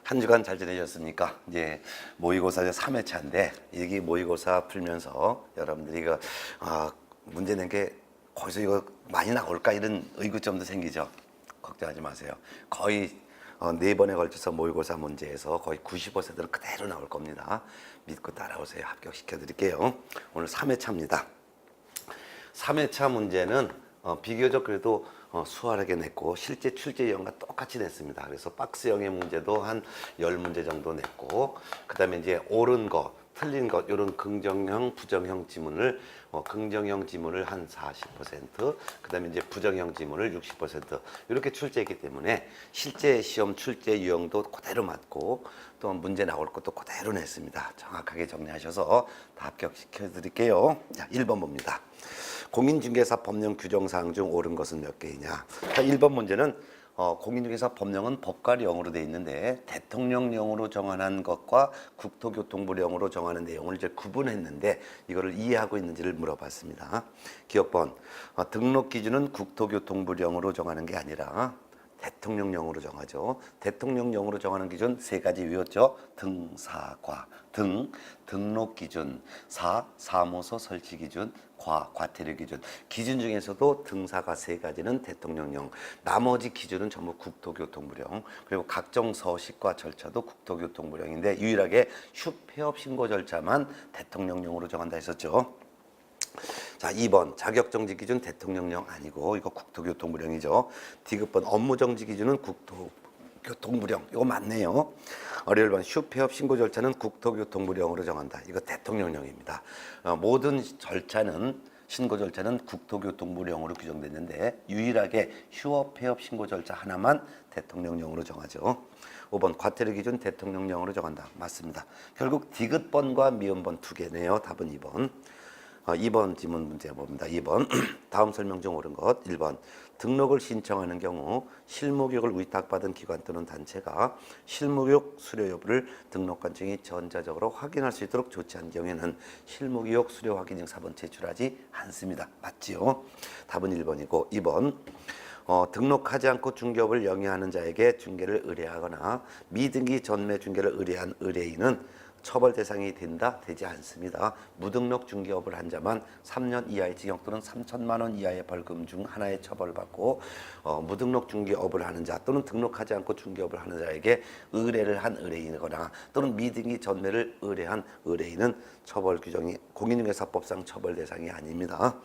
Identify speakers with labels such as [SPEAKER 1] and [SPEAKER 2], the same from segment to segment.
[SPEAKER 1] 한 주간 잘 지내셨습니까? 이제 모의고사 3회차인데 여기 모의고사 풀면서 여러분들이 이거 문제 낸 게 거기서 이거 많이 나올까 이런 의구점도 생기죠. 걱정하지 마세요. 거의 4번에 걸쳐서 모의고사 문제에서 거의 90%는 그대로 나올 겁니다. 믿고 따라오세요. 합격시켜 드릴게요. 오늘 3회차입니다. 3회차 문제는 비교적 그래도 수월하게 냈고 실제 출제형과 똑같이 냈습니다. 그래서 박스형의 문제도 한 10문제 정도 냈고 그 다음에 이제 옳은 거 틀린 것 이런 긍정형 부정형 지문을 긍정형 지문을 한 40%, 그 다음에 이제 부정형 지문을 60% 이렇게 출제했기 때문에 실제 시험 출제 유형도 그대로 맞고 또 문제 나올 것도 그대로 냈습니다. 정확하게 정리하셔서 다 합격시켜 드릴게요. 자, 1번 봅니다. 공인중개사 법령 규정사항 중 옳은 것은 몇 개이냐. 자, 1번 문제는 공인중개사 법령은 법과령으로 되어 있는데 대통령령으로 정하는 것과 국토교통부령으로 정하는 내용을 이제 구분했는데 이거를 이해하고 있는지를 물어봤습니다. 기억번 등록 기준은 국토교통부령으로 정하는 게 아니라 대통령령으로 정하죠. 대통령령으로 정하는 기준 3가지 외웠죠. 등, 사, 과. 등, 등록 기준. 사, 사무소 설치 기준. 과, 과태료 기준. 기준 중에서도 등사가 3가지는 대통령령. 나머지 기준은 전부 국토교통부령. 그리고 각종 서식과 절차도 국토교통부령인데 유일하게 휴폐업 신고 절차만 대통령령으로 정한다 했었죠. 자, 2번 자격정지 기준 대통령령 아니고 이거 국토교통부령이죠. 디귿번 업무정지 기준은 국토교통부령. 이거 맞네요. 1번 휴폐업 신고 절차는 국토교통부령으로 정한다. 이거 대통령령입니다. 모든 절차는 신고 절차는 국토교통부령으로 규정됐는데 유일하게 휴업 폐업 신고 절차 하나만 대통령령으로 정하죠. 5번 과태료 기준 대통령령으로 정한다. 맞습니다. 결국 디귿번과 미음번 2개네요. 답은 2번. 2번 지문 문제 봅니다. 2번 다음 설명 중 옳은 것. 1번 등록을 신청하는 경우 실무교육을 위탁받은 기관 또는 단체가 실무교육 수료 여부를 등록관청이 전자적으로 확인할 수 있도록 조치한 경우에는 실무교육 수료 확인증 사본 제출하지 않습니다. 맞지요? 답은 1번이고 2번 등록하지 않고 중개업을 영위하는 자에게 중개를 의뢰하거나 미등기 전매 중개를 의뢰한 의뢰인은 처벌 대상이 된다? 되지 않습니다. 무등록 중개업을 한 자만 3년 이하의 징역 또는 3천만 원 이하의 벌금 중 하나에 처벌받고 무등록 중개업을 하는 자 또는 등록하지 않고 중개업을 하는 자에게 의뢰를 한 의뢰인이거나 또는 미등기 전매를 의뢰한 의뢰인은 처벌 규정이 공인중개사법상 처벌 대상이 아닙니다.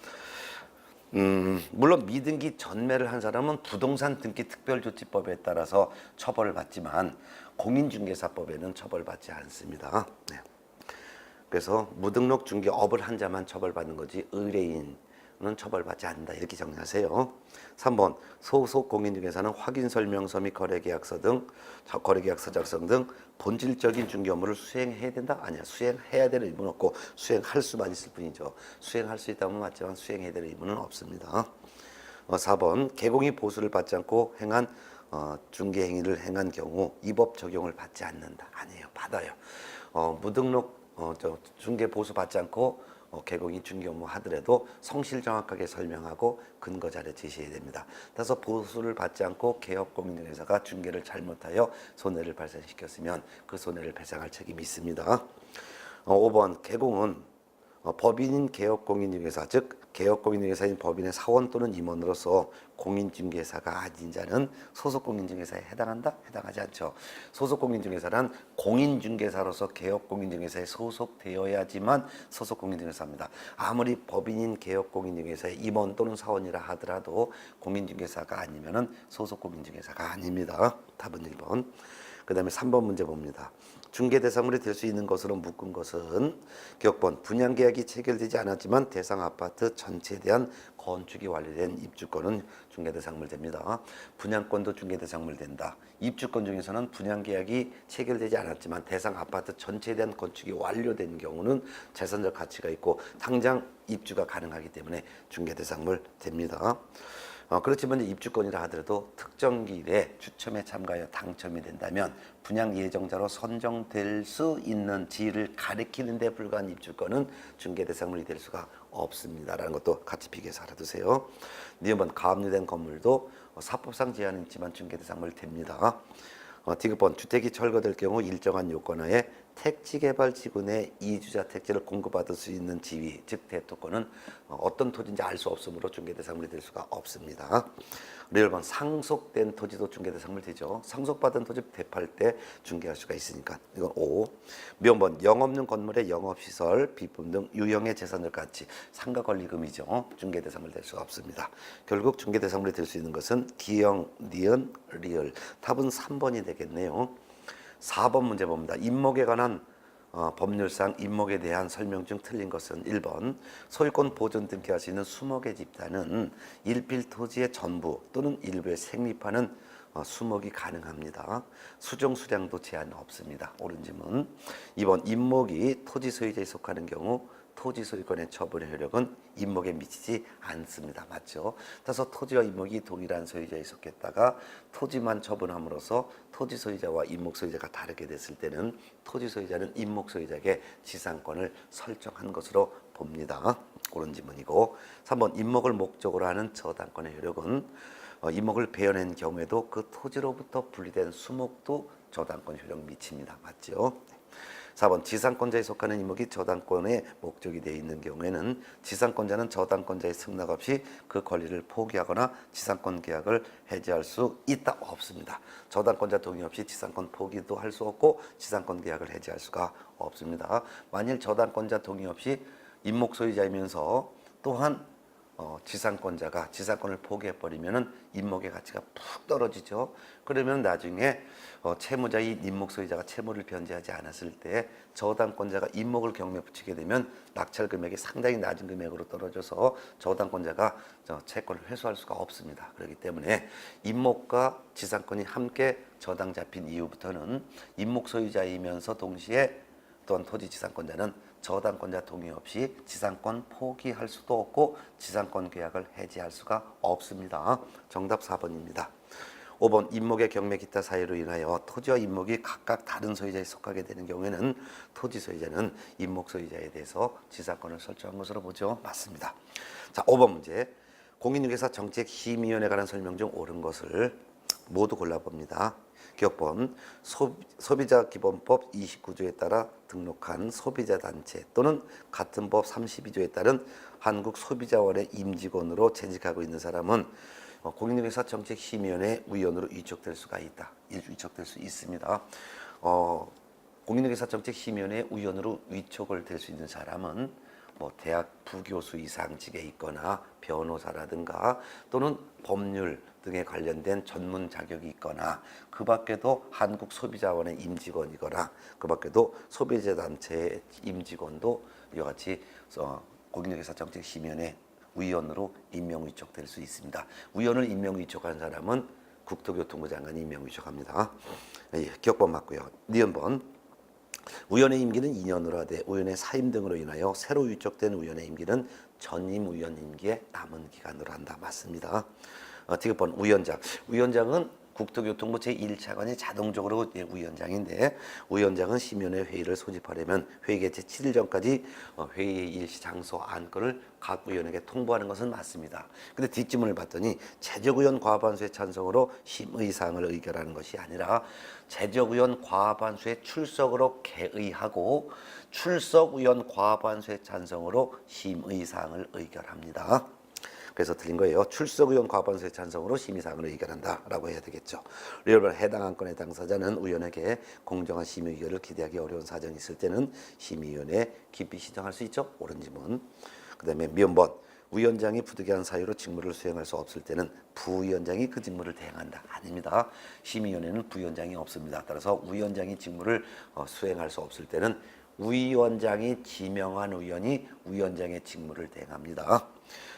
[SPEAKER 1] 물론 미등기 전매를 한 사람은 부동산 등기 특별조치법에 따라서 처벌을 받지만 공인중개사법에는 처벌받지 않습니다. 네. 그래서 무등록 중개업을 한 자만 처벌받는 거지 의뢰인은 처벌받지 않는다. 이렇게 정리하세요. 3번 소속 공인중개사는 확인설명서 및 거래계약서 등 거래계약서 작성 등 본질적인 중개 업무를 수행해야 된다? 아니야. 수행해야 되는 의무는 없고 수행할 수만 있을 뿐이죠. 수행할 수 있다면 맞지만 수행해야 되는 의무는 없습니다. 4번 개공이 보수를 받지 않고 행한 중개 행위를 행한 경우 이 법 적용을 받지 않는다. 아니에요. 받아요. 무등록 중개 보수 받지 않고 개공이 중개 업무 하더라도 성실 정확하게 설명하고 근거 자료 제시해야 됩니다. 따라서 보수를 받지 않고 개업 공인중개사가 중개를 잘못하여 손해를 발생시켰으면 그 손해를 배상할 책임이 있습니다. 5번 개공은 법인인 개업공인중개사 즉 개업공인중개사인 법인의 사원 또는 임원으로서 공인중개사가 아닌 자는 소속공인중개사에 해당한다? 해당하지 않죠. 소속공인중개사란 공인중개사로서 개업공인중개사에 소속되어야지만 소속공인중개사입니다. 아무리 법인인 개업공인중개사의 임원 또는 사원이라 하더라도 공인중개사가 아니면은 소속공인중개사가 아닙니다. 답은 1번. 그 다음에 3번 문제 봅니다. 중개 대상물이 될 수 있는 것으로 묶은 것은 기억번 분양계약이 체결되지 않았지만 대상 아파트 전체에 대한 건축이 완료된 입주권은 중개 대상물 됩니다. 분양권도 중개 대상물 된다. 입주권 중에서는 분양계약이 체결되지 않았지만 대상 아파트 전체에 대한 건축이 완료된 경우는 재산적 가치가 있고 당장 입주가 가능하기 때문에 중개 대상물 됩니다. 그렇지만 입주권이라 하더라도 특정 기일에 추첨에 참가하여 당첨이 된다면 분양 예정자로 선정될 수 있는 지위를 가리키는 데 불과한 입주권은 중개 대상물이 될 수가 없습니다라는 것도 같이 비교해서 알아두세요. 니은번 가압류된 건물도 사법상 제한이 있지만 중개 대상물 됩니다. 디귿번 주택이 철거될 경우 일정한 요건하에 택지개발지구 내 이주자 택지를 공급받을 수 있는 지위, 즉 대토권은 어떤 토지인지 알 수 없으므로 중개대상물이 될 수가 없습니다. 그리고 1번 상속된 토지도 중개대상물 되죠. 상속받은 토지 대파할 때 중개할 수가 있으니까 이건 5. 몇 영업용 건물의 영업시설, 비품 등 유형의 재산을 같이 상가권리금이죠. 중개대상물 될 수가 없습니다. 결국 중개대상물이 될 수 있는 것은 기영, 니은, 리을. 답은 3번이 되겠네요. 4번 문제 봅니다. 임목에 관한 법률상 임목에 대한 설명 중 틀린 것은 1번 소유권 보존 등기할 수 있는 수목의 집단은 일필 토지의 전부 또는 일부에 생립하는 수목이 가능합니다. 수종 수량도 제한 없습니다. 옳은 질문. 2번 임목이 토지 소유자에 속하는 경우 토지 소유권의 처분의 효력은 임목에 미치지 않습니다. 맞죠? 따라서 토지와 임목이 동일한 소유자에 속했다가 토지만 처분함으로써 토지 소유자와 임목 소유자가 다르게 됐을 때는 토지 소유자는 임목 소유자에게 지상권을 설정한 것으로 봅니다. 옳은 질문이고 3번 임목을 목적으로 하는 저당권의 효력은 임목을 베어낸 경우에도 그 토지로부터 분리된 수목도 저당권 효력 미칩니다. 맞죠? 4번 지상권자에 속하는 임목이 저당권의 목적이 되어 있는 경우에는 지상권자는 저당권자의 승낙 없이 그 권리를 포기하거나 지상권 계약을 해지할 수 있다 없습니다. 저당권자 동의 없이 지상권 포기도 할 수 없고 지상권 계약을 해지할 수가 없습니다. 만일 저당권자 동의 없이 임목 소유자이면서 또한 지상권자가 지상권을 포기해버리면 임목의 가치가 푹 떨어지죠. 그러면 나중에 채무자인 임목 소유자가 채무를 변제하지 않았을 때 저당권자가 임목을 경매 붙이게 되면 낙찰 금액이 상당히 낮은 금액으로 떨어져서 저당권자가 채권을 회수할 수가 없습니다. 그렇기 때문에 임목과 지상권이 함께 저당 잡힌 이후부터는 임목 소유자이면서 동시에 또한 토지 지상권자는 저당권자 동의 없이 지상권 포기할 수도 없고 지상권 계약을 해지할 수가 없습니다. 정답 4번입니다. 5번 임목의 경매 기타 사유로 인하여 토지와 임목이 각각 다른 소유자에 속하게 되는 경우에는 토지 소유자는 임목 소유자에 대해서 지상권을 설정한 것으로 보죠. 맞습니다. 자, 5번 문제. 공인중개사 정책심의위원회에 관한 설명 중 옳은 것을 모두 골라봅니다. 기억본 소비자기본법 29조에 따라 등록한 소비자단체 또는 같은 법 32조에 따른 한국소비자원의 임직원으로 재직하고 있는 사람은 공인중개사 정책심의위원회 위원으로 위촉될 수가 있다. 위촉될 수 있습니다. 공인중개사 정책심의위원회 위원으로 위촉을 될 수 있는 사람은 대학 부교수 이상직에 있거나 변호사라든가 또는 법률 등에 관련된 전문 자격이 있거나 그 밖에도 한국소비자원의 임직원이거나 그 밖에도 소비자단체의 임직원도 이와 같이 공인중개사 정책심의위원회 위원으로 임명 위촉될 수 있습니다. 위원을 임명 위촉한 사람은 국토교통부 장관이 임명 위촉합니다. 기억번 맞고요. 니은번 위원의 임기는 2년으로 하되 위원의 사임 등으로 인하여 새로 위촉된 위원의 임기는 전임 위원 임기의 남은 기간으로 한다. 맞습니다. 디귿번 위원장은 국토교통부 제1차관이 자동적으로 위원장인데 위원장은 심의위원회 회의를 소집하려면 회의 개최 7일 전까지 회의의 일시 장소 안건을 각 위원에게 통보하는 것은 맞습니다. 근데 뒷지문을 봤더니 재적위원 과반수의 찬성으로 심의사항을 의결하는 것이 아니라 재적위원 과반수의 출석으로 개의하고 출석위원 과반수의 찬성으로 심의사항을 의결합니다. 그래서 틀린 거예요. 출석위원 과반수의 찬성으로 심의사항을 의결한다라고 해야 되겠죠. 리얼번 해당 안건의 당사자는 위원에게 공정한 심의 의결을 기대하기 어려운 사정이 있을 때는 심의위원회에 기피 신청할 수 있죠. 옳은 지문. 그 다음에 미음번 위원장이 부득이한 사유로 직무를 수행할 수 없을 때는 부위원장이 그 직무를 대행한다. 아닙니다. 심의위원회는 부위원장이 없습니다. 따라서 위원장이 직무를 수행할 수 없을 때는 위원장이 지명한 위원이 위원장의 직무를 대행합니다.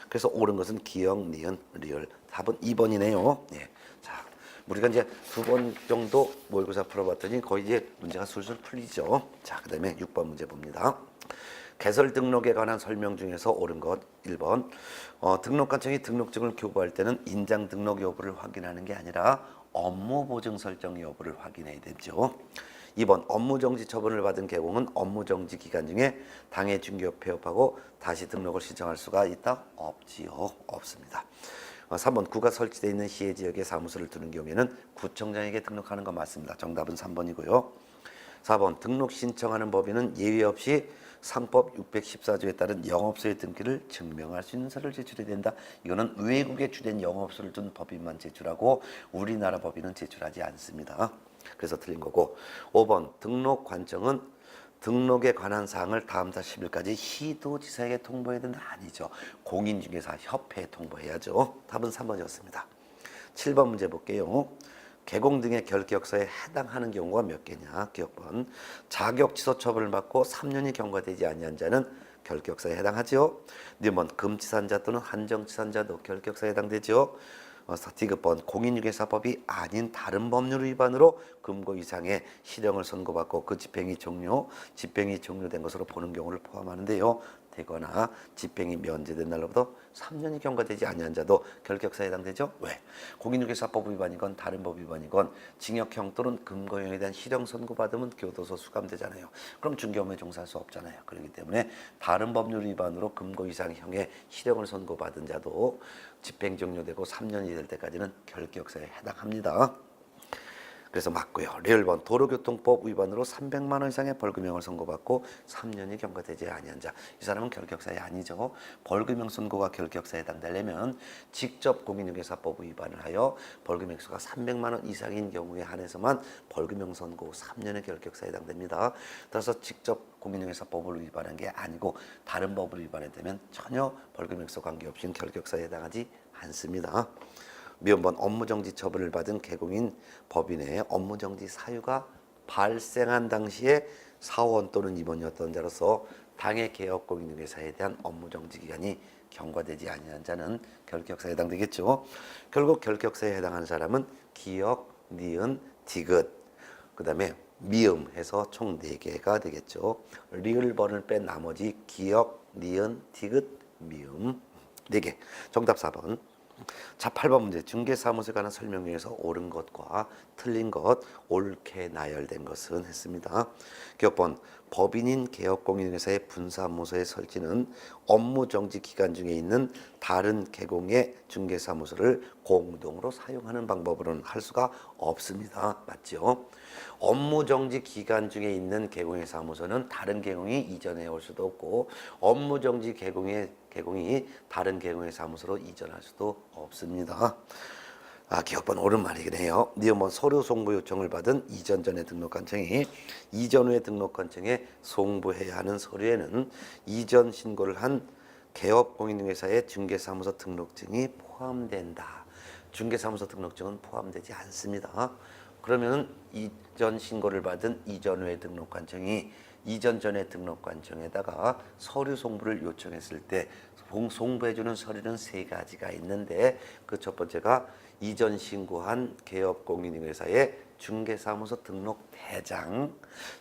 [SPEAKER 1] 그래서 옳은 것은 기영, 니은, 리을. 답은 2번이네요. 네. 자, 우리가 이제 2번 정도 모의고사 풀어봤더니 거의 이제 문제가 술술 풀리죠. 자, 그 다음에 6번 문제 봅니다. 개설 등록에 관한 설명 중에서 옳은 것 1번. 등록관청이 등록증을 교부할 때는 인장 등록 여부를 확인하는 게 아니라 업무 보증 설정 여부를 확인해야 되죠. 2번 업무정지 처분을 받은 개공은 업무정지 기간 중에 당해 중개업 폐업하고 다시 등록을 신청할 수가 있다? 없지요. 없습니다. 3번 구가 설치되어 있는 시의 지역에 사무소를 두는 경우에는 구청장에게 등록하는 거 맞습니다. 정답은 3번이고요. 4번 등록 신청하는 법인은 예외 없이 상법 614조에 따른 영업소의 등기를 증명할 수 있는 서류를 제출해야 된다. 이거는 외국에 주된 영업소를 둔 법인만 제출하고 우리나라 법인은 제출하지 않습니다. 그래서 틀린 거고. 5번 등록 관청은 등록에 관한 사항을 다음 달 10일까지 시도지사에게 통보해야 된다. 아니죠. 공인중개사 협회에 통보해야죠. 답은 3번이었습니다. 7번 문제 볼게요. 개공 등의 결격서에 해당하는 경우가 몇 개냐? 기억번. 자격 취소 처분을 받고 3년이 경과되지 아니한 자는 결격서에 해당하지요. 니번 금치산자 또는 한정치산자도 결격서에 해당되죠. 디귿번 공인중개사법이 아닌 다른 법률 위반으로 금고 이상의 실형을 선고받고 그 집행이 종료된 것으로 보는 경우를 포함하는데요. 되거나 집행이 면제된 날로부터 3년이 경과되지 아니한 자도 결격사에 해당되죠. 왜? 공인중개사법 위반이건 다른 법 위반이건 징역형 또는 금고형에 대한 실형 선고받으면 교도소 수감되잖아요. 그럼 중개업무에 종사할 수 없잖아요. 그렇기 때문에 다른 법률 위반으로 금고 이상형의 실형을 선고받은 자도 집행 종료되고 3년이 될 때까지는 결격사에 해당합니다. 그래서 맞고요. 레일번 도로교통법 위반으로 300만 원 이상의 벌금형을 선고받고 3년이 경과되지 아니한 자. 이 사람은 결격사에 아니죠. 벌금형 선고가 결격사에 해당되려면 직접 공인중개사법 위반을 하여 벌금 액수가 300만 원 이상인 경우에 한해서만 벌금형 선고 후 3년의 결격사에 해당됩니다. 따라서 직접 공인중개사법을 위반한 게 아니고 다른 법을 위반했다면 전혀 벌금 액수 관계없이 결격사에 해당하지 않습니다. 미연번 업무정지 처분을 받은 개공인 법인의 업무정지 사유가 발생한 당시에 사원 또는 임원이었던 자로서 당해 개업 공인중개사에 대한 업무정지 기간이 경과되지 아니한 자는 결격사에 해당되겠죠. 결국 결격사에 해당하는 사람은 기역, 니은, 디귿, 그 다음에 미음 해서 총 4개가 되겠죠. 리을번을 뺀 나머지 기역, 니은, 디귿, 미음 4개. 정답 4번. 자, 8번 문제. 중개사무소에 관한 설명 중에서 옳은 것과 틀린 것, 옳게 나열된 것은 했습니다. 기억번. 법인인 개업공인회사의 분사무소의 설치는 업무정지 기간 중에 있는 다른 개공의 중개사무소를 공동으로 사용하는 방법으로는 할 수가 없습니다. 맞죠? 업무정지 기간 중에 있는 개공의 사무소는 다른 개공이 이전해 올 수도 없고 업무정지 개공이 다른 개공의 사무소로 이전할 수도 없습니다. 기억번 옳은 말이긴 해요. 니은 서류 송부 요청을 받은 이전 전에 등록관청이 이전 후에 등록관청에 송부해야 하는 서류에는 이전 신고를 한 개업공인중개사의 중개사무소 등록증이 포함된다. 중개사무소 등록증은 포함되지 않습니다. 그러면 이전 신고를 받은 이전 후에 등록관청이 이전 전에 등록관청에다가 서류 송부를 요청했을 때 송부해주는 서류는 3가지가 있는데 그 첫 번째가 이전 신고한 개업공인중개사의 중개사무소 등록 대장,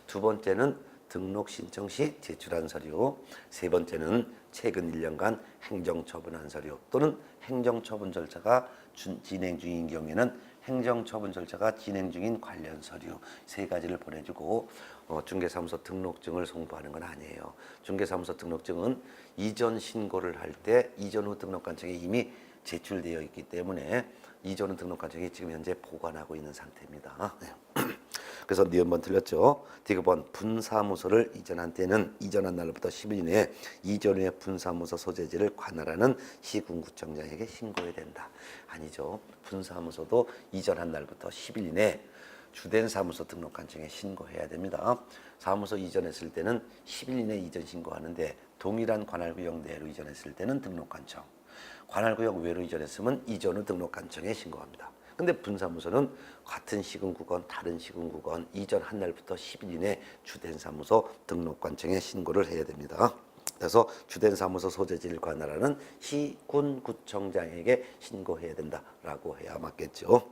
[SPEAKER 1] 두 번째는 등록 신청 시 제출한 서류, 세 번째는 최근 1년간 행정처분한 서류 또는 행정처분 절차가 진행 중인 경우에는 행정처분 절차가 진행 중인 관련 서류 3가지를 보내주고 중개사무소 등록증을 송부하는 건 아니에요. 중개사무소 등록증은 이전 신고를 할 때 이전 후 등록관청에 이미 제출되어 있기 때문에 이전 후 등록관청이 지금 현재 보관하고 있는 상태입니다. 네. 그래서 니은번 틀렸죠. 디귿번 분사무소를 이전한 때는 이전한 날로부터 10일 이내에 이전 후에 분사무소 소재지를 관할하는 시군구청장에게 신고해야 된다. 아니죠. 분사무소도 이전한 날부터 10일 이내에 주된 사무소 등록관청에 신고해야 됩니다. 사무소 이전했을 때는 10일 이내 이전 신고하는데 동일한 관할구역 내로 이전했을 때는 등록관청, 관할구역 외로 이전했으면 이전 후 등록관청에 신고합니다. 근데 분사무소는 같은 시군구건 다른 시군구건 이전 한 날부터 10일 이내 주된 사무소 등록관청에 신고를 해야 됩니다. 그래서 주된 사무소 소재지를 관할하는 시군구청장에게 신고해야 된다라고 해야 맞겠죠.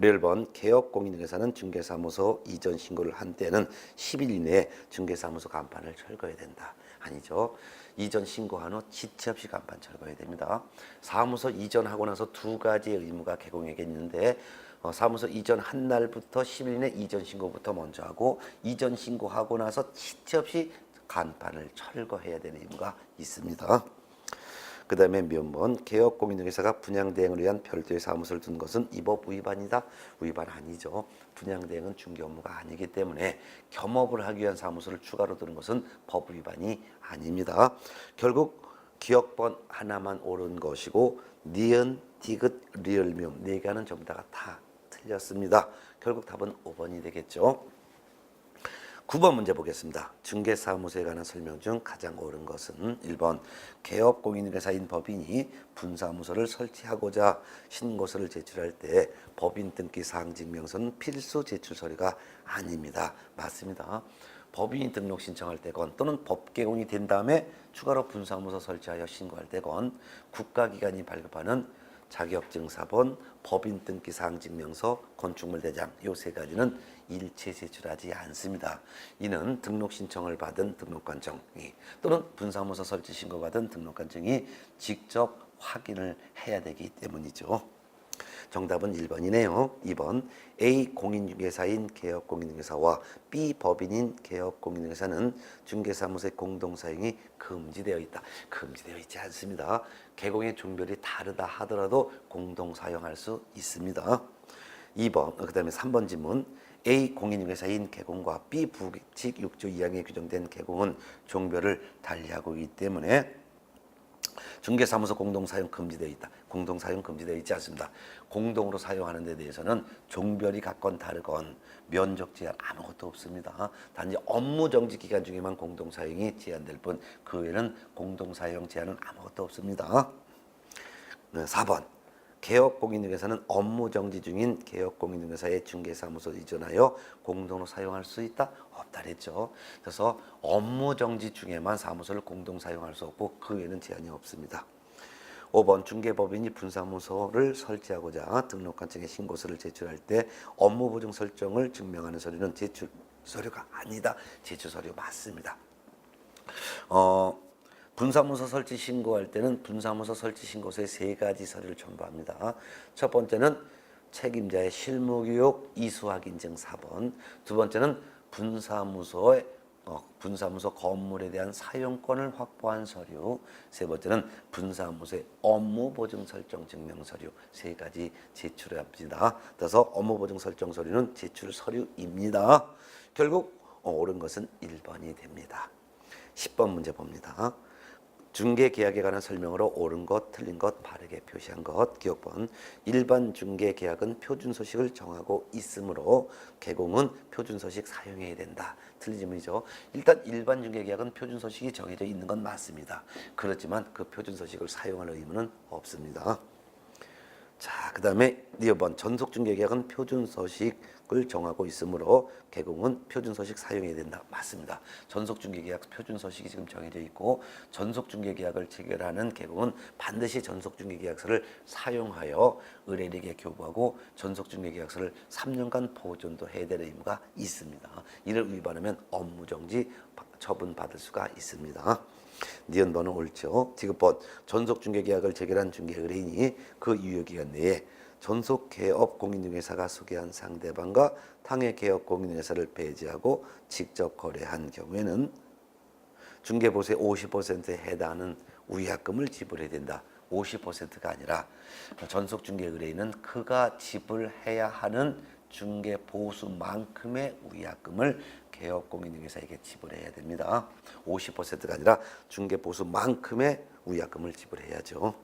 [SPEAKER 1] 1번 개업공인중개사는 중개사무소 이전 신고를 한 때는 10일 이내에 중개사무소 간판을 철거해야 된다. 아니죠. 이전 신고한 후 지체 없이 간판 철거해야 됩니다. 사무소 이전하고 나서 2가지의 의무가 개공에게 있는데 사무소 이전한 날부터 10일 이내 이전 신고부터 먼저 하고 이전 신고하고 나서 지체 없이 간판을 철거해야 되는 의무가 있습니다. 그 다음에 면번 개업공인중개사가 분양대행을 위한 별도의 사무소를 둔 것은 이 법 위반이다. 위반 아니죠. 분양대행은 중개 업무가 아니기 때문에 겸업을 하기 위한 사무소를 추가로 두는 것은 법 위반이 아닙니다. 결국 기억번 하나만 옳은 것이고 니은, 디귿, 리을, 미음 네 개는 전부 다 틀렸습니다. 결국 답은 5번이 되겠죠. 9번 문제 보겠습니다. 중개사무소에 관한 설명 중 가장 옳은 것은 1번 개업공인중개사인 법인이 분사무소를 설치하고자 신고서를 제출할 때 법인 등기 사항 증명서는 필수 제출 서류가 아닙니다. 맞습니다. 법인이 등록 신청할 때건 또는 법개공이 된 다음에 추가로 분사무소 설치하여 신고할 때건 국가기관이 발급하는 자격증사본, 법인 등기 사항 증명서, 건축물 대장 요 세 가지는 일체 제출하지 않습니다. 이는 등록 신청을 받은 등록관청이 또는 분사무소 설치 신고받은 등록관청이 직접 확인을 해야 되기 때문이죠. 정답은 1번이네요. 2번 A 공인중개사인 개업공인중개사와 B 법인인 개업공인중개사는 중개사무소의 공동사용이 금지되어 있다. 금지되어 있지 않습니다. 개공의 종별이 다르다 하더라도 공동사용할 수 있습니다. 2번 그 다음에 3번 질문 A 공인중개사인 개공과 B 부칙 6조 2항에 규정된 개공은 종별을 달리하고 있기 때문에 중개사무소 공동사용 금지되어 있다. 공동사용 금지되어 있지 않습니다. 공동으로 사용하는 데 대해서는 종별이 같건 다르건 면적 제한 아무것도 없습니다. 단지 업무정지 기간 중에만 공동사용이 제한될 뿐 그 외에는 공동사용 제한은 아무것도 없습니다. 4번 개업공인중개사는 업무정지 중인 개업공인중개사의 중개사무소 이전하여 공동으로 사용할 수 있다? 없다 그랬죠. 그래서 업무정지 중에만 사무소를 공동 사용할 수 없고 그 외에는 제한이 없습니다. 5번 중개법인이 분사무소를 설치하고자 등록관청에 신고서를 제출할 때 업무보증 설정을 증명하는 서류는 제출 서류가 아니다. 제출 서류 맞습니다. 분사무소 설치 신고할 때는 분사무소 설치 신고서에 세 가지 서류를 첨부합니다. 첫 번째는 책임자의 실무교육 이수학 인증 4번, 두 번째는 분사무소 건물에 대한 사용권을 확보한 서류, 세 번째는 분사무소의 업무보증 설정 증명 서류 세 가지 제출합니다. 따라서 업무보증 설정 서류는 제출 서류입니다. 결국 옳은 것은 1번이 됩니다. 10번 문제 봅니다. 중개계약에 관한 설명으로 옳은 것, 틀린 것, 바르게 표시한 것. 기억번 일반 중개계약은 표준소식을 정하고 있으므로 개공은 표준소식 사용해야 된다. 틀린 질문이죠. 일단 일반 중개계약은 표준소식이 정해져 있는 건 맞습니다. 그렇지만 그 표준소식을 사용할 의무는 없습니다. 자, 그 다음에 2번 전속중개계약은 표준서식을 정하고 있으므로 개공은 표준서식 사용해야 된다. 맞습니다. 전속중개계약 표준서식이 지금 정해져 있고 전속중개계약을 체결하는 개공은 반드시 전속중개계약서를 사용하여 의뢰인에게 교부하고 전속중개계약서를 3년간 보존도 해야 될 의무가 있습니다. 이를 위반하면 업무정지 처분받을 수가 있습니다. 니은번은 옳죠. 디귿번 전속중개계약을 체결한 중개의뢰인이 그 유효기간 내에 전속개업공인중개사가 소개한 상대방과 당해개업공인중개사를 배제하고 직접 거래한 경우에는 중개보수의 50%에 해당하는 위약금을 지불해야 된다. 50%가 아니라 전속중개의뢰인은 그가 지불해야 하는 중개보수만큼의 위약금을 개업공인중개사에게 지불해야 됩니다. 50%가 아니라 중개보수만큼의 위약금을 지불해야죠.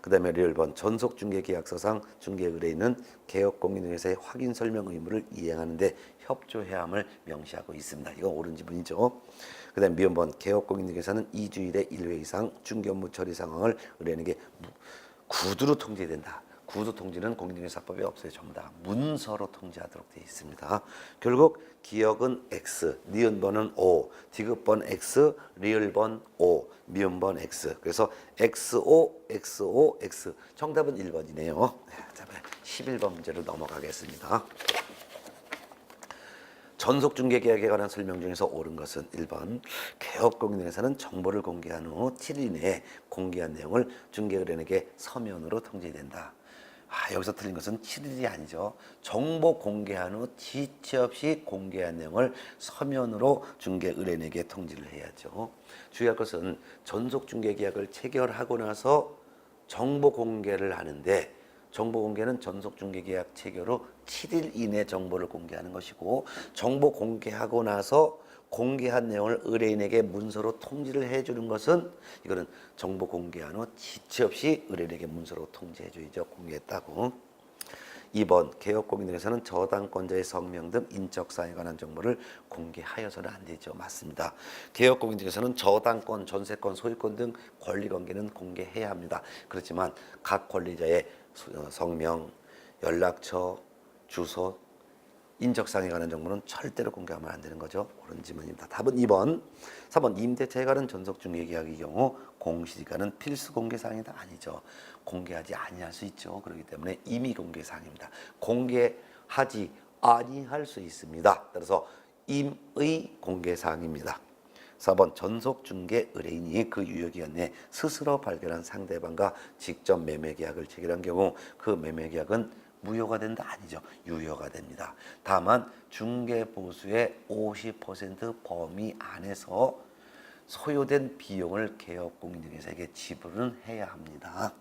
[SPEAKER 1] 그 다음에 1번 전속중개계약서상 중개의뢰인은 개업공인중개사의 확인설명 의무를 이행하는 데 협조해야 함을 명시하고 있습니다. 이거 옳은 지문이죠. 그 다음에 미음번 개업공인중개사는 2주일에 1회 이상 중개업무 처리 상황을 의뢰인에게 구두로 통지해야 된다. 구두 통지는 공인중개사법에 없어요. 전부 다 문서로 통지하도록 되어 있습니다. 결국 기억은 X, 니은번은 O, 디귿번 X, 리을번 O, 미음번 X. 그래서 XO, XO, X. 정답은 1번이네요. 자, 11번 문제로 넘어가겠습니다. 전속중개계약에 관한 설명 중에서 옳은 것은 1번 개업공인중개사는 정보를 공개한 후 7일 이내에 공개한 내용을 중개의뢰인에게 서면으로 통지해야 된다. 여기서 틀린 것은 7일이 아니죠. 정보 공개한 후 지체 없이 공개한 내용을 서면으로 중개 의뢰인에게 통지를 해야죠. 주의할 것은 전속 중개 계약을 체결하고 나서 정보 공개를 하는데, 정보 공개는 전속 중개 계약 체결 후 7일 이내 정보를 공개하는 것이고, 정보 공개하고 나서 공개한 내용을 의뢰인에게 문서로 통지를 해주는 것은, 이거는 정보 공개한 후 지체 없이 의뢰인에게 문서로 통지해줘야죠. 공개했다고. 2번 개업공인 등에서는 저당권자의 성명 등 인적사항에 관한 정보를 공개하여서는 안 되죠. 맞습니다. 개업공인 등에서는 저당권, 전세권, 소유권 등 권리관계는 공개해야 합니다. 그렇지만 각 권리자의 성명, 연락처, 주소, 인적사항에 관한 정보는 절대로 공개하면 안 되는 거죠. 옳은 질문입니다. 답은 2번. 3번 임대차에 관한 전속중개계약의 경우 공시지가는 필수 공개사항이다. 아니죠. 공개하지 아니할 수 있죠. 그렇기 때문에 임의 공개사항입니다. 공개하지 아니할 수 있습니다. 따라서 임의 공개사항입니다. 4번 전속중개 의뢰인이 그 유효기간 내에 스스로 발견한 상대방과 직접 매매계약을 체결한 경우 그 매매계약은 무효가 된다? 아니죠. 유효가 됩니다. 다만 중개보수의 50% 범위 안에서 소요된 비용을 개업공인중개사에게 지불은 해야 합니다.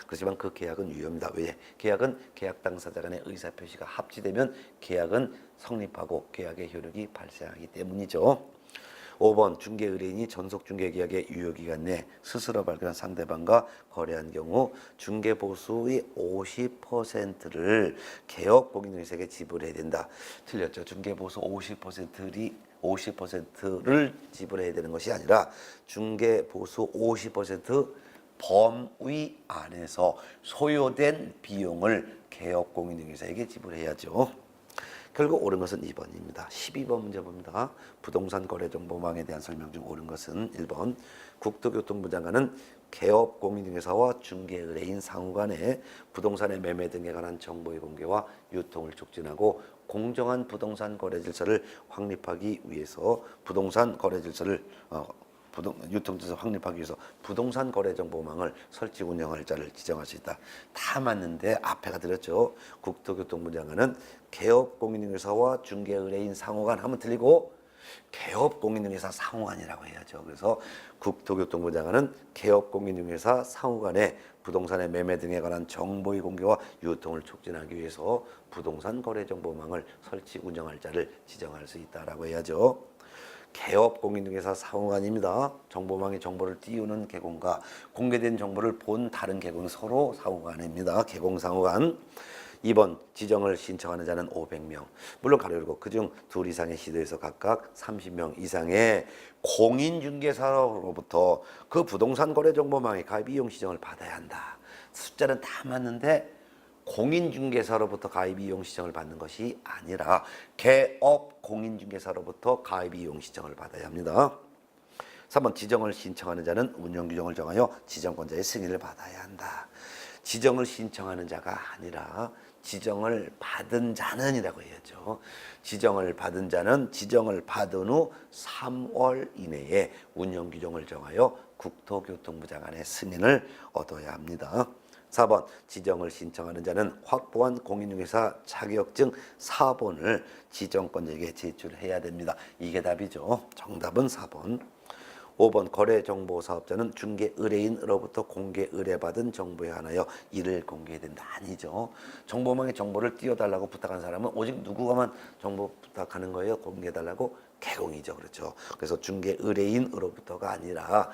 [SPEAKER 1] 그렇지만 그 계약은 유효합니다. 왜? 계약은 계약 당사자 간의 의사표시가 합치되면 계약은 성립하고 계약의 효력이 발생하기 때문이죠. 5번 중개 의뢰인이 전속 중개 계약의 유효기간 내 스스로 발견한 상대방과 거래한 경우 중개 보수의 50%를 개업 공인중개사에게 지불해야 된다. 틀렸죠. 중개 보수 50%를 지불해야 되는 것이 아니라 중개 보수 50% 범위 안에서 소요된 비용을 개업 공인중개사에게 지불해야죠. 결국 옳은 것은 2번입니다. 12번 문제 봅니다. 부동산 거래 정보망에 대한 설명 중 옳은 것은 1번 국토교통부 장관은 개업 공인중개사와 중개 의뢰인 상호 간에 부동산의 매매 등에 관한 정보의 공개와 유통을 촉진하고 공정한 부동산 거래 질서를 확립하기 위해서 부동산 거래 질서를 유통질서 확립하기 위해서 부동산 거래 정보망을 설치 운영할 자를 지정할 수 있다. 다 맞는데 앞에가 들었죠. 국토교통부 장관은 개업공인중개사와 중개의뢰인 상호간 하면 틀리고 개업공인중개사 상호간이라고 해야죠. 그래서 국토교통부 장관은 개업공인중개사 상호간에 부동산의 매매 등에 관한 정보의 공개와 유통을 촉진하기 위해서 부동산 거래 정보망을 설치 운영할 자를 지정할 수 있다라고 해야죠. 개업 공인중개사 상호간입니다. 정보망에 정보를 띄우는 개공과 공개된 정보를 본 다른 개공이 서로 상호간입니다. 개공상호간. 2번 지정을 신청하는 자는 500명. 물론 가로 열고 그중 둘 이상의 시도에서 각각 30명 이상의 공인중개사로부터 그 부동산 거래 정보망의 가입 이용 시정을 받아야 한다. 숫자는 다 맞는데 공인중개사로부터 가입 이용 시정을 받는 것이 아니라 개업 공인중개사로부터 가입 이용 시정을 받아야 합니다. 3번 지정을 신청하는 자는 운영규정을 정하여 지정권자의 승인을 받아야 한다. 지정을 신청하는 자가 아니라 지정을 받은 자는 이라고 해야죠. 지정을 받은 자는 지정을 받은 후 3월 이내에 운영규정을 정하여 국토교통부 장관의 승인을 얻어야 합니다. 4번 지정을 신청하는 자는 확보한 공인중개사 자격증 4본을 지정권자에게 제출해야 됩니다. 이게 답이죠. 정답은 4번. 5번 거래정보사업자는 중개 의뢰인으로부터 공개 의뢰받은 정보에 한하여 이를 공개해야 된다. 아니죠. 정보망에 정보를 띄워달라고 부탁한 사람은 오직 누구가만 정보 부탁하는 거예요? 공개해달라고? 개공이죠. 그렇죠. 그래서 중개 의뢰인으로부터가 아니라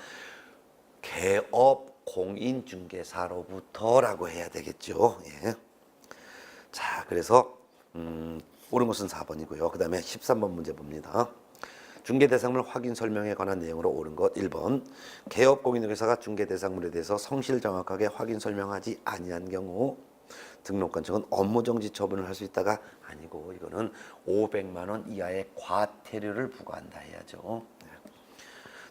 [SPEAKER 1] 개업 공인중개사로부터라고 해야 되겠죠. 예. 자, 그래서 옳은 것은 4번이고요. 그 다음에 13번 문제 봅니다. 중개대상물 확인 설명에 관한 내용으로 옳은 것 1번 개업 공인중개사가 중개대상물에 대해서 성실 정확하게 확인 설명하지 아니한 경우 등록관 측은 업무정지 처분을 할 수 있다가 아니고 이거는 500만 원 이하의 과태료를 부과한다 해야죠.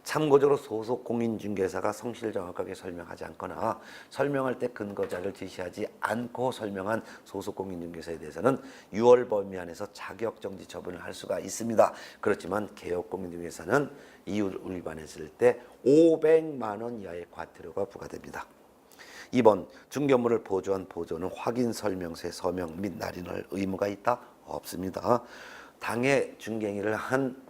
[SPEAKER 1] 참고적으로 소속 공인중개사가 성실 정확하게 설명하지 않거나 설명할 때 근거자를 제시하지 않고 설명한 소속 공인중개사에 대해서는 6월 범위 안에서 자격정지 처분을 할 수가 있습니다. 그렇지만 개업 공인중개사는 이율을 위반했을 때 500만 원 이하의 과태료가 부과됩니다. 2번 중개업무를 보조한 보조는 확인 설명서에 서명 및 날인할 의무가 있다? 없습니다. 당해 중개행위를 한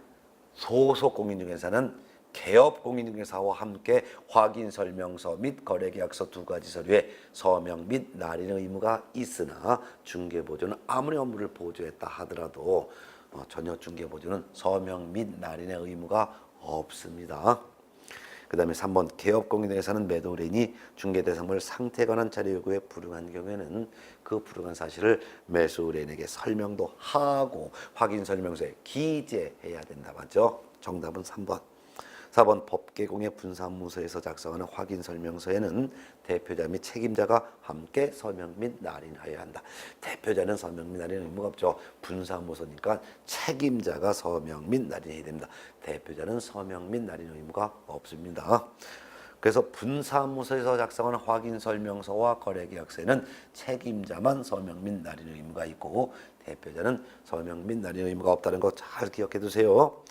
[SPEAKER 1] 소속 공인중개사는 개업 공인중개사와 함께 확인 설명서 및 거래계약서 두 가지 서류에 서명 및 날인 의무가 있으나 중개보조는 아무리 업무를 보조했다 하더라도 전혀 중개보조는 서명 및 날인의 의무가 없습니다. 그 다음에 3번 개업공인중개사는 매도 의뢰인이 중개대상물 상태에 관한 자료 요구에 불응한 경우에는 그 불응한 사실을 매수 의뢰인에게 설명도 하고 확인 설명서에 기재해야 된다 맞죠? 정답은 3번. 4번 법개공의 분사무소에서 작성하는 확인 설명서에는 대표자 및 책임자가 함께 서명 및 날인하여야 한다. 대표자는 서명 및 날인 의무가 없죠. 분사무소니까 책임자가 서명 및 날인해야 됩니다. 대표자는 서명 및 날인 의무가 없습니다. 그래서 분사무소에서 작성하는 확인 설명서와 거래계약서에는 책임자만 서명 및 날인 의무가 있고 대표자는 서명 및 날인 의무가 없다는 거 잘 기억해 두세요.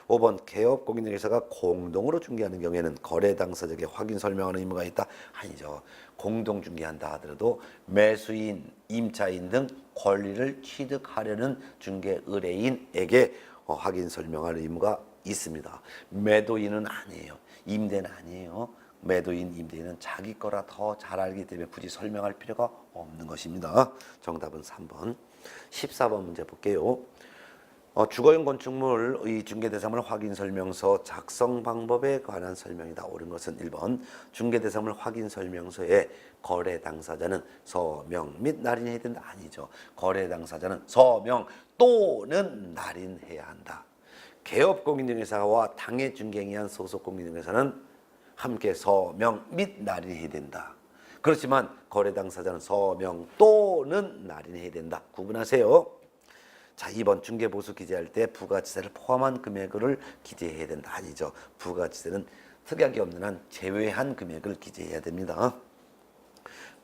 [SPEAKER 1] 5번 개업 공인중개사가 공동으로 중개하는 경우에는 거래 당사자에게 확인 설명하는 의무가 있다? 아니죠. 공동 중개한다 하더라도 매수인, 임차인 등 권리를 취득하려는 중개 의뢰인에게 확인 설명할 의무가 있습니다. 매도인은 아니에요. 임대는 아니에요. 매도인, 임대인은 자기 거라 더 잘 알기 때문에 굳이 설명할 필요가 없는 것입니다. 정답은 3번. 14번 문제 볼게요. 주거용 건축물의 중개대상물 확인 설명서 작성 방법에 관한 설명이다. 옳은 것은 1번 중개대상물 확인 설명서에 거래 당사자는 서명 및 날인해야 된다. 아니죠. 거래 당사자는 서명 또는 날인해야 한다. 개업 공인중개사와 당해 중개행위한 소속 공인중개사는 함께 서명 및 날인해야 된다. 그렇지만 거래 당사자는 서명 또는 날인해야 된다. 구분하세요. 자, 2번 중개보수 기재할 때 부가지세를 포함한 금액을 기재해야 된다. 아니죠. 부가지세는 특약이 없는 한 제외한 금액을 기재해야 됩니다.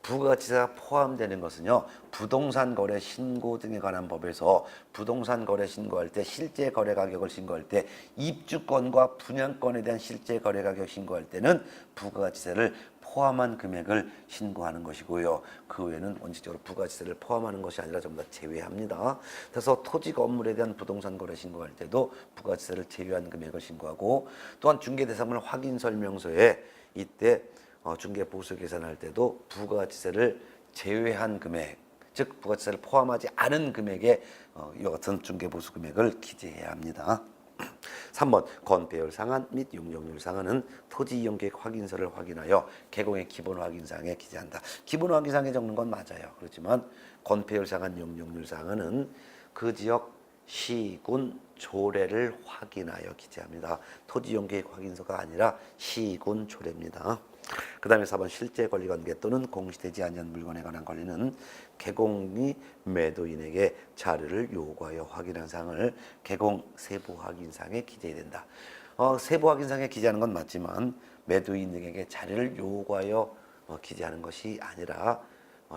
[SPEAKER 1] 부가지세가 포함되는 것은요. 부동산 거래 신고 등에 관한 법에서 부동산 거래 신고할 때 실제 거래 가격을 신고할 때 입주권과 분양권에 대한 실제 거래 가격 신고할 때는 부가지세를 포함한 금액을 신고하는 것이고요. 그 외에는 원칙적으로 부가지세를 포함하는 것이 아니라 전부 다 제외합니다. 그래서 토지 건물에 대한 부동산 거래 신고할 때도 부가지세를 제외한 금액을 신고하고 또한 중개대상물 확인 설명서에 이때 중개보수 계산할 때도 부가지세를 제외한 금액, 즉 부가지세를 포함하지 않은 금액에 이와 같은 중개보수 금액을 기재해야 합니다. 3번 건폐율 상한 및 용적률 상한은 토지 이용계획 확인서를 확인하여 개공의 기본 확인사항에 기재한다. 기본 확인사항에 적는 건 맞아요. 그렇지만 건폐율 상한, 용적률 상한은 그 지역 시군 조례를 확인하여 기재합니다. 토지 이용계획 확인서가 아니라 시군 조례입니다. 그 다음에 4번 실제 권리관계 또는 공시되지 않은 물건에 관한 권리는 개공이 매도인에게 자료를 요구하여 확인한 사항을 개공 세부 확인사항에 기재해야 된다. 세부 확인사항에 기재하는 건 맞지만 매도인 등에게 자료를 요구하여 기재하는 것이 아니라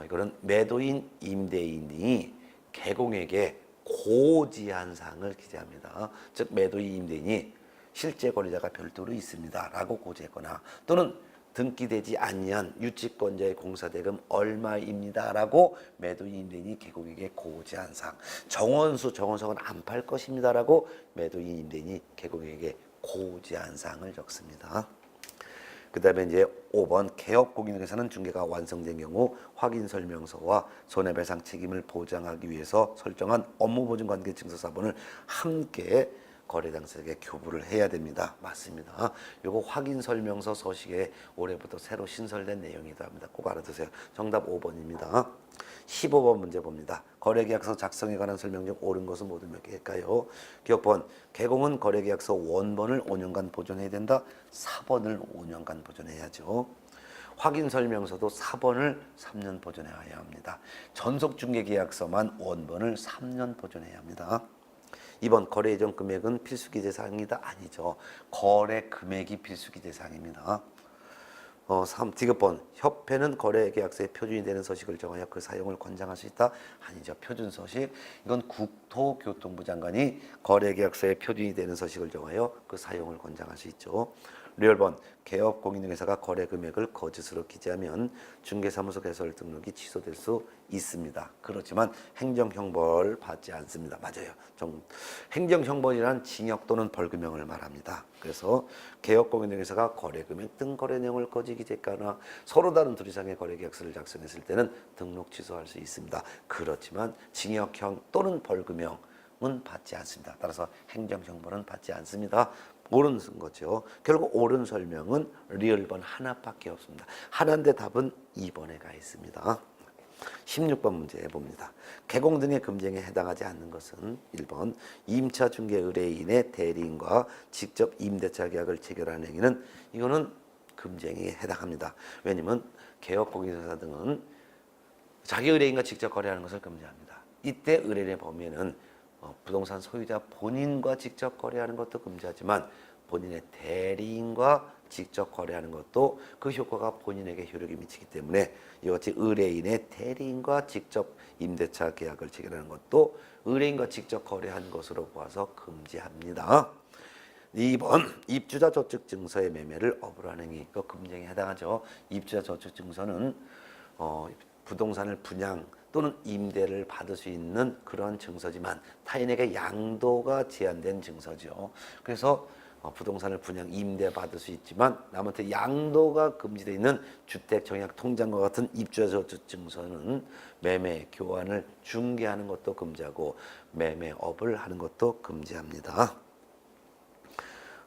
[SPEAKER 1] 이거는 매도인, 임대인 등이 개공에게 고지한 사항을 기재합니다. 즉 매도인, 임대인이 실제 권리자가 별도로 있습니다 라고 고지했거나 또는 등기되지 아니한 유치권자의 공사대금 얼마입니다 라고 매도인, 임대인이 개공에게 고지한 사항. 정원수, 정원석은 안 팔 것입니다 라고 매도인, 임대인이 개공에게 고지한 사항을 적습니다. 그 다음에 이제 5번 개업 공인중개사는 중개가 완성된 경우 확인 설명서와 손해배상 책임을 보장하기 위해서 설정한 업무보증관계 증서사본을 함께 거래 당사자에게 교부를 해야 됩니다. 맞습니다. 요거 확인 설명서 서식에 올해부터 새로 신설된 내용이기도 합니다. 꼭 알아두세요. 정답 5번입니다. 15번 문제 봅니다. 거래계약서 작성에 관한 설명 중 옳은 것은 모두 몇 개일까요? 기억번 개공은 거래계약서 원본을 5년간 보존해야 된다. 4번을 5년간 보존해야죠. 확인 설명서도 4번을 3년 보존해야 합니다. 전속중개계약서만 원본을 3년 보존해야 합니다. 2번 거래 예정 금액은 필수기재 사항이다. 아니죠. 거래 금액이 필수기재 사항입니다. 3. 디귿번 협회는 거래 계약서에 표준이 되는 서식을 정하여 그 사용을 권장할 수 있다. 아니죠. 표준 서식. 이건 국토교통부 장관이 거래 계약서에 표준이 되는 서식을 정하여 그 사용을 권장할 수 있죠. 리얼번 개업공인중개사가 거래 금액을 거짓으로 기재하면 중개사무소 개설 등록이 취소될 수 있습니다. 그렇지만 행정형벌 받지 않습니다. 맞아요. 행정형벌이란 징역 또는 벌금형을 말합니다. 그래서 개업공인중개사가 거래 금액 등 거래 내용을 거짓 기재하거나 서로 다른 둘 이상의 거래 계약서를 작성했을 때는 등록 취소할 수 있습니다. 그렇지만 징역형 또는 벌금형은 받지 않습니다. 따라서 행정형벌은 받지 않습니다. 옳은 거죠. 결국 옳은 설명은 리얼번 하나밖에 없습니다. 하나인데 답은 2번에 가 있습니다. 16번 문제 봅니다. 개공 등의 금쟁에 해당하지 않는 것은 1번 임차 중개 의뢰인의 대리인과 직접 임대차 계약을 체결하는 행위는 이거는 금쟁에 해당합니다. 왜냐하면 개업공인중개사 등은 자기 의뢰인과 직접 거래하는 것을 금지합니다. 이때 의뢰인의 범위에는 부동산 소유자 본인과 직접 거래하는 것도 금지하지만 본인의 대리인과 직접 거래하는 것도 그 효과가 본인에게 효력이 미치기 때문에 이같이 의뢰인의 대리인과 직접 임대차 계약을 체결하는 것도 의뢰인과 직접 거래한 것으로 보아서 금지합니다. 2번 입주자 저축 증서의 매매를 업으로 하는 행위, 그 금쟁에 해당하죠. 입주자 저축 증서는 부동산을 분양 또는 임대를 받을 수 있는 그런 증서지만 타인에게 양도가 제한된 증서죠. 그래서 부동산을 분양 임대 받을 수 있지만 남한테 양도가 금지되어 있는 주택청약 통장과 같은 입주자 저축 증서는 매매 교환을 중개하는 것도 금지하고 매매업을 하는 것도 금지합니다.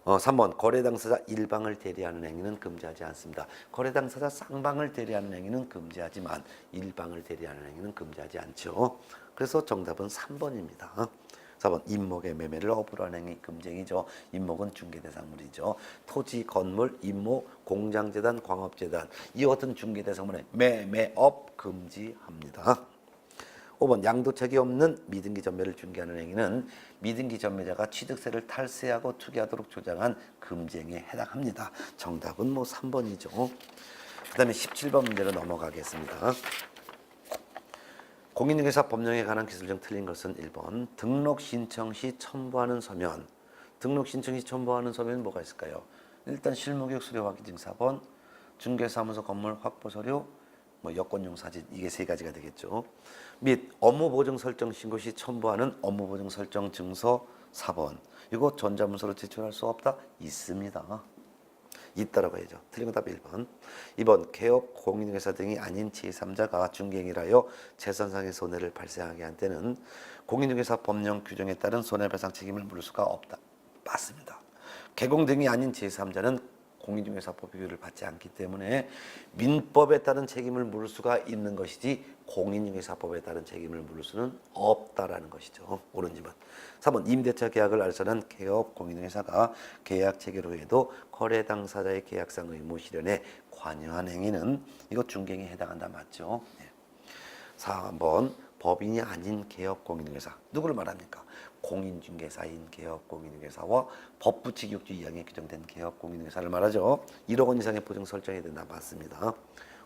[SPEAKER 1] 3번 거래 당사자 일방을 대리하는 행위는 금지하지 않습니다. 거래 당사자 쌍방을 대리하는 행위는 금지하지만 일방을 대리하는 행위는 금지하지 않죠. 그래서 정답은 3번입니다. 4번 임목의 매매를 업으로 하는 행위 금쟁이죠. 임목은 중개대상물이죠. 토지, 건물, 임목, 공장재단, 광업재단 이 같은 중개대상물의 매매업 금지합니다. 5번 양도책이 없는 미등기 전매를 중개하는 행위는 미등기 전매자가 취득세를 탈세하고 투기하도록 조장한 금지행위에 해당합니다. 정답은 3번이죠. 그 다음에 17번 문제로 넘어가겠습니다. 공인중개사 법령에 관한 기술적 틀린 것은 1번 등록 신청 시 첨부하는 서면. 등록 신청 시 첨부하는 서면은 뭐가 있을까요? 일단 실무교육 수료 확인증 4번, 중개사무소 건물 확보 서류, 여권용 사진, 이게 3가지가 되겠죠. 및 업무보증 설정 신고 시 첨부하는 업무보증 설정 증서 4번. 이거 전자문서로 제출할 수 없다? 있습니다. 있다라고 해야죠. 틀린 건 답 1번. 2번 개업 공인중개사 등이 아닌 제3자가 중개행위를 하여 재산상의 손해를 발생하게 한 때는 공인중개사 법령 규정에 따른 손해배상 책임을 물을 수가 없다. 맞습니다. 개공 등이 아닌 제3자는 공인중개사법 규율을 받지 않기 때문에 민법에 따른 책임을 물을 수가 있는 것이지 공인중개사법에 따른 책임을 물을 수는 없다라는 것이죠. 옳은 질문. 3번 임대차 계약을 알선한 개업 공인중개사가 계약 체결 후에도 거래 당사자의 계약상 의무 실현에 관여한 행위는 이거 중개행위에 해당한다. 맞죠? 4번 법인이 아닌 개업 공인중개사 누구를 말합니까? 공인중개사인 개업공인중개사와 법부칙 6조 2항에 규정된 개업공인중개사를 말하죠. 1억 원 이상의 보증 설정이 된다. 맞습니다.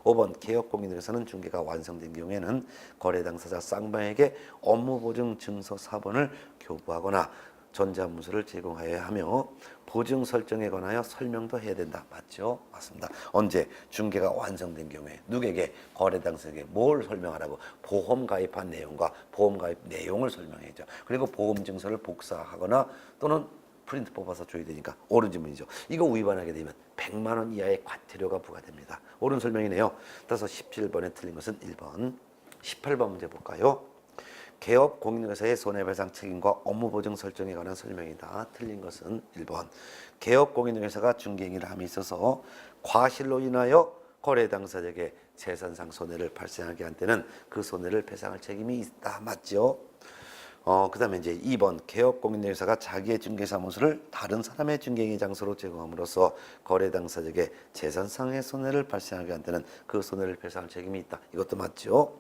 [SPEAKER 1] 5번 개업공인중개사는 중개가 완성된 경우에는 거래 당사자 쌍방에게 업무보증 증서 4번을 교부하거나 전자문서를 제공하여야 하며 보증 설정에 관하여 설명도 해야 된다. 맞죠? 맞습니다. 언제? 중개가 완성된 경우에 누구에게? 거래 당사자에게 뭘 설명하라고? 보험 가입한 내용과 보험 가입 내용을 설명해야죠. 그리고 보험 증서를 복사하거나 또는 프린트 뽑아서 줘야 되니까 옳은 질문이죠. 이거 위반하게 되면 100만 원 이하의 과태료가 부과됩니다. 옳은 설명이네요. 따라서 17번에 틀린 것은 1번. 18번 문제 볼까요? 개업 공인중개사의 손해배상 책임과 업무보증 설정에 관한 설명이다. 틀린 것은 1번. 개업 공인중개사가 중개행위를 함에 있어서 과실로 인하여 거래 당사자에게 재산상 손해를 발생하게 한 때는 그 손해를 배상할 책임이 있다. 맞죠? 그 다음에 이제 2번 개업 공인중개사가 자기의 중개사무소를 다른 사람의 중개행위 장소로 제공함으로써 거래 당사자에게 재산상의 손해를 발생하게 한 때는 그 손해를 배상할 책임이 있다. 이것도 맞죠?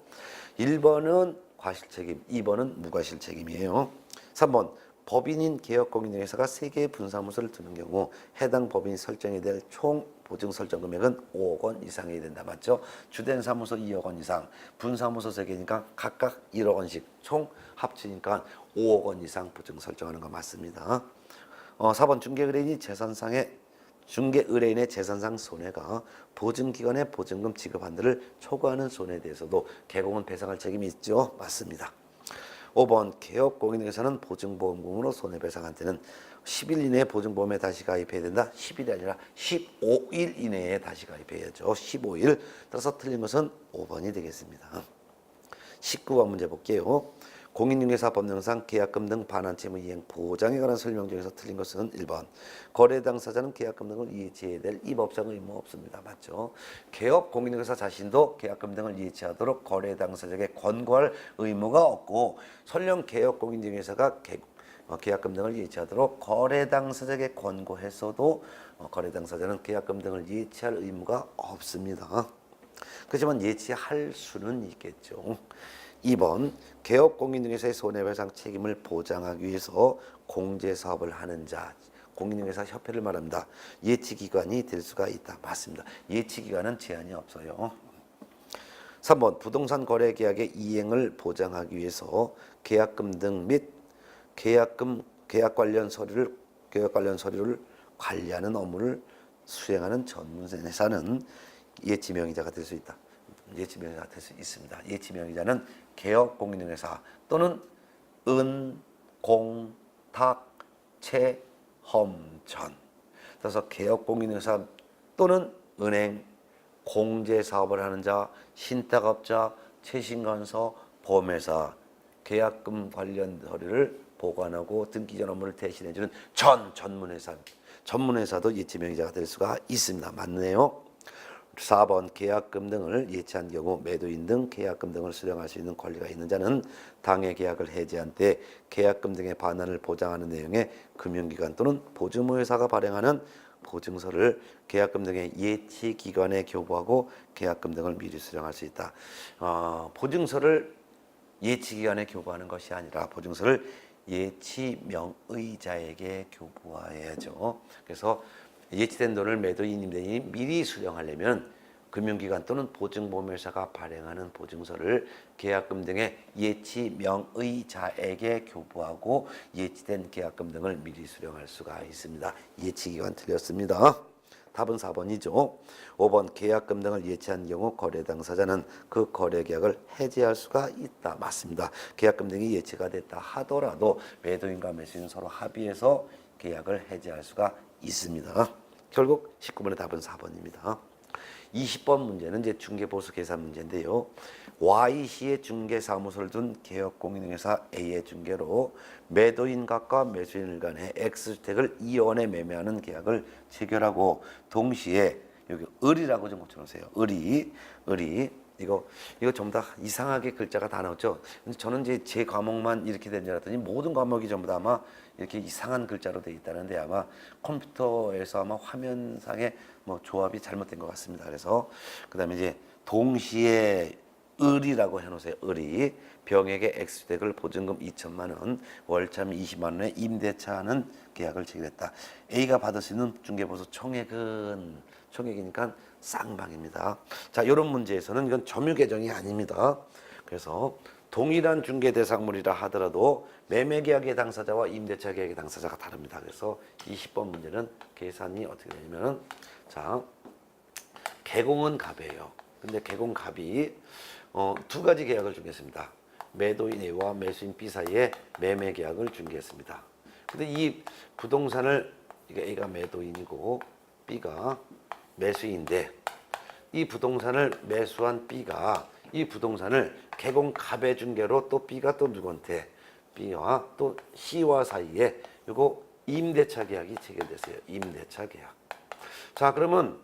[SPEAKER 1] 1번은 과실책임, 2번은 무과실책임이에요. 3번 법인인 개업공인중개사가 3개의 분사무소를 두는 경우 해당 법인이 설정이 될 총 보증 설정 금액은 5억 원 이상이 된다. 맞죠? 주된 사무소 2억 원 이상, 분사무소 3개니까 각각 1억 원씩 총 합치니까 5억 원 이상 보증 설정하는 거 맞습니다. 4번 중개의뢰인이 재산상의 중개 의뢰인의 재산상 손해가 보증기관의 보증금 지급한도를 초과하는 손해에 대해서도 개공은 배상할 책임이 있죠. 맞습니다. 5번 개업공인중개사는 보증보험금으로 손해배상한 때는 10일 이내에 보증보험에 다시 가입해야 된다. 10일이 아니라 15일 이내에 다시 가입해야죠. 15일. 따라서 틀린 것은 5번이 되겠습니다. 19번 문제 볼게요. 공인중개사 법령상 계약금 등 반환채무 이행 보장에 관한 설명 중에서 틀린 것은 1번. 거래 당사자는 계약금 등을 이해해야 될 입법상 의무 없습니다. 맞죠? 개업 공인중개사 자신도 계약금 등을 이해하도록 거래 당사자에게 권고할 의무가 없고 설령 개업 공인중개사가 계약금 등을 이해하도록 거래 당사자에게 권고했어도 거래 당사자는 계약금 등을 이해할 의무가 없습니다. 그렇지만 예치할 수는 있겠죠. 2번 개업공인중개사의 손해배상 책임을 보장하기 위해서 공제사업을 하는 자, 공인중개사 협회를 말합니다. 예치기관이 될 수가 있다. 맞습니다. 예치기관은 제한이 없어요. 3번 부동산 거래계약의 이행을 보장하기 위해서 계약금 등 및 계약 관련 서류를 관리하는 업무를 수행하는 전문회사는 예치명의자가 될 수 있다. 예치명의자가 될 수 있습니다. 예치명의자는 개업 공인중개사 또는 은, 공, 탁, 채, 험, 전. 그래서 개업 공인중개사 또는 은행, 공제 사업을 하는 자, 신탁업자, 최신건서, 보험회사, 계약금 관련 서류를 보관하고 등기전 업무를 대신해주는 전문회사도 예치명의자가 될 수가 있습니다. 맞네요. 4번 계약금 등을 예치한 경우 매도인 등 계약금 등을 수령할 수 있는 권리가 있는 자는 당해 계약을 해지한 때 계약금 등의 반환을 보장하는 내용의 금융기관 또는 보증회사가 발행하는 보증서를 계약금 등의 예치기관에 교부하고 계약금 등을 미리 수령할 수 있다. 보증서를 예치기관에 교부하는 것이 아니라 보증서를 예치명의자에게 교부해야죠. 그래서 예치된 돈을 매도인, 임대인이 미리 수령하려면 금융기관 또는 보증보험회사가 발행하는 보증서를 계약금 등의 예치명의자에게 교부하고 예치된 계약금 등을 미리 수령할 수가 있습니다. 예치기관 틀렸습니다. 답은 4번이죠. 5번 계약금 등을 예치한 경우 거래 당사자는 그 거래 계약을 해지할 수가 있다. 맞습니다. 계약금 등이 예치가 됐다 하더라도 매도인과 매수인 서로 합의해서 계약을 해지할 수가 있습니다. 결국 19번의 답은 4번입니다. 20번 문제는 이제 중개보수 계산 문제인데요. Y시의 중개사무소를 둔 개업공인중개사 A의 중개로 매도인 각과 매수인 간의 X주택을 2억원에 매매하는 계약을 체결하고 동시에 여기 을이라고 좀 고쳐놓으세요. 을이 이거 전부 다 이상하게 글자가 다 나왔죠. 근데 저는 이제 제 과목만 이렇게 된 줄 알았더니 모든 과목이 전부 다 아마 이렇게 이상한 글자로 되어 있다는데 아마 컴퓨터에서 아마 화면상에 뭐 조합이 잘못된 것 같습니다. 그래서 그다음에 이제 동시에 을이라고 해놓으세요. 을이 병에게 X주택을 보증금 2천만 원, 월참 20만 원에 임대차하는 계약을 체결했다. A가 받을 수 있는 중개보수 총액이니까 쌍방입니다. 자, 이런 문제에서는 이건 점유 계정이 아닙니다. 그래서 동일한 중개 대상물이라 하더라도 매매 계약의 당사자와 임대차 계약의 당사자가 다릅니다. 그래서 20번 문제는 계산이 어떻게 되냐면 자, 개공은 갑이에요. 근데 개공 갑이 두 가지 계약을 중개했습니다. 매도인 A와 매수인 B 사이에 매매 계약을 중개했습니다. 근데 이 부동산을 A가 매도인이고 B가 매수인데 이 부동산을 매수한 B가 이 부동산을 개공갑의 중개로 또 B가 또 누구한테 B와 또 C와 사이에 이거 임대차 계약이 체결됐어요. 임대차 계약. 자, 그러면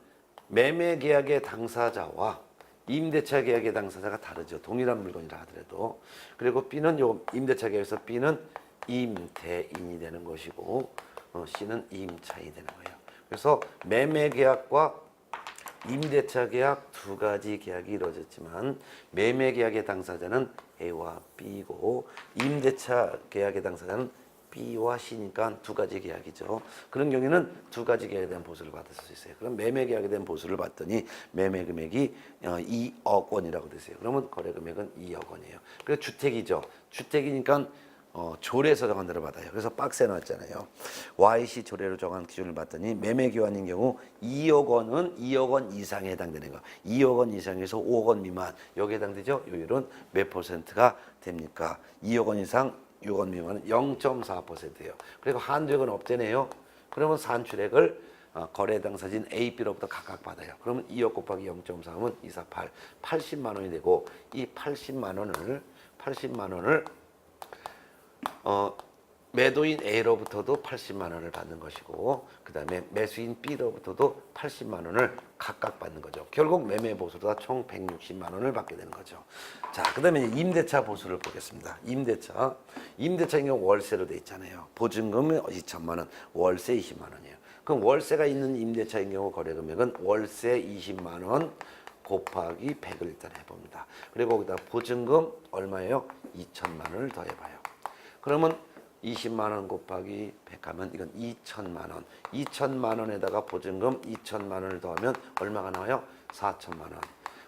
[SPEAKER 1] 매매 계약의 당사자와 임대차 계약의 당사자가 다르죠. 동일한 물건이라 하더라도. 그리고 B는 요 임대차 계약에서 B는 임대인이 되는 것이고 C는 임차인이 되는 거예요. 그래서 매매 계약과 임대차 계약 두 가지 계약이 이루어졌지만 매매 계약의 당사자는 A와 B고 임대차 계약의 당사자는 B와 C니까 두 가지 계약이죠. 그런 경우에는 두 가지 계약에 대한 보수를 받을 수 있어요. 그럼 매매 계약에 대한 보수를 받더니 매매 금액이 2억 원이라고 되세요. 그러면 거래 금액은 2억 원이에요. 그래서 주택이죠. 주택이니까 조례에서 정한 대로 받아요. 그래서 박스에 나왔잖아요. YC 조례로 정한 기준을 봤더니 매매 교환인 경우 2억 원은 2억 원 이상에 해당되는 거. 2억 원 이상에서 5억 원 미만 여기에 해당되죠. 요율은 몇 퍼센트가 됩니까? 2억 원 이상 6억 원 미만은 0.4%예요. 그리고 한도액은 없대네요. 그러면 산출액을 거래 당사진 A, B로부터 각각 받아요. 그러면 2억 곱하기 0.3은 248, 80만 원이 되고 이 80만 원을 매도인 A로부터도 80만 원을 받는 것이고 그 다음에 매수인 B로부터도 80만 원을 각각 받는 거죠. 결국 매매 보수가 총 160만 원을 받게 되는 거죠. 자, 그 다음에 임대차 보수를 보겠습니다. 임대차인 경우 월세로 돼 있잖아요. 보증금은 2천만 원, 월세 20만 원이에요. 그럼 월세가 있는 임대차인 경우 거래 금액은 월세 20만 원 곱하기 100을 일단 해봅니다. 그리고 거기다 보증금 얼마예요? 2천만 원을 더해봐요. 그러면 20만 원 곱하기 100 하면 이건 2천만 원. 2천만 원에다가 보증금 2천만 원을 더하면 얼마가 나와요? 4천만 원.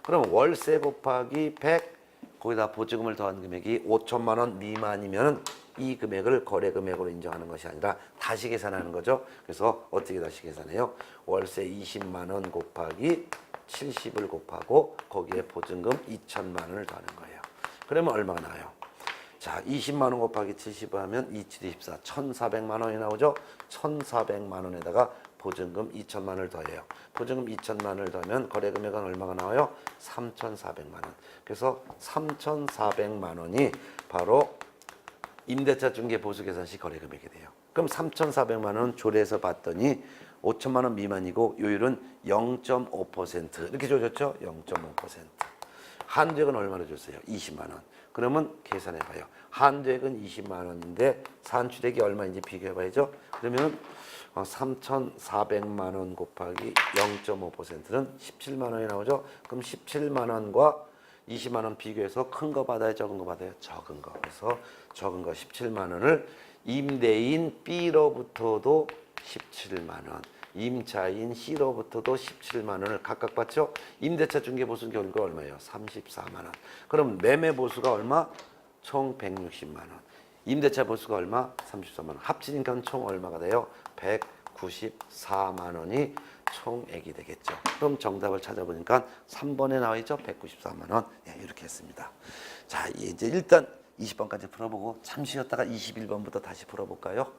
[SPEAKER 1] 그럼 월세 곱하기 100 거기다 보증금을 더한 금액이 5천만 원 미만이면 이 금액을 거래 금액으로 인정하는 것이 아니라 다시 계산하는 거죠. 그래서 어떻게 다시 계산해요? 월세 20만 원 곱하기 70을 곱하고 거기에 보증금 2천만 원을 더하는 거예요. 그러면 얼마가 나와요? 자, 20만 원 곱하기 70을 하면 2724, 1,400만 원이 나오죠? 1,400만 원에다가 보증금 2천만 원을 더해요. 보증금 2천만 원을 더하면 거래 금액은 얼마가 나와요? 3,400만 원. 그래서 3,400만 원이 바로 임대차 중개 보수 계산 시 거래 금액이 돼요. 그럼 3,400만 원 조례에서 봤더니 5천만 원 미만이고 요율은 0.5% 이렇게 줘줬죠? 0.5%. 한도액은 얼마나 줬어요? 20만 원. 그러면 계산해봐요. 한도액은 20만 원인데 산출액이 얼마인지 비교해봐야죠. 그러면 3,400만 원 곱하기 0.5%는 17만 원이 나오죠. 그럼 17만 원과 20만 원 비교해서 큰 거 받아요? 적은 거 받아요? 적은 거. 그래서 적은 거 17만 원을 임대인 B로부터도 17만 원, 임차인 C로부터도 17만 원을 각각 받죠. 임대차 중개 보수 결과 얼마예요? 34만 원. 그럼 매매 보수가 얼마? 총 160만 원. 임대차 보수가 얼마? 34만 원. 합치니까 총 얼마가 돼요? 194만 원이 총액이 되겠죠. 그럼 정답을 찾아보니까 3번에 나와 있죠. 194만 원. 네, 이렇게 했습니다. 자, 이제 일단 20번까지 풀어보고 잠시 쉬었다가 21번부터 다시 풀어볼까요?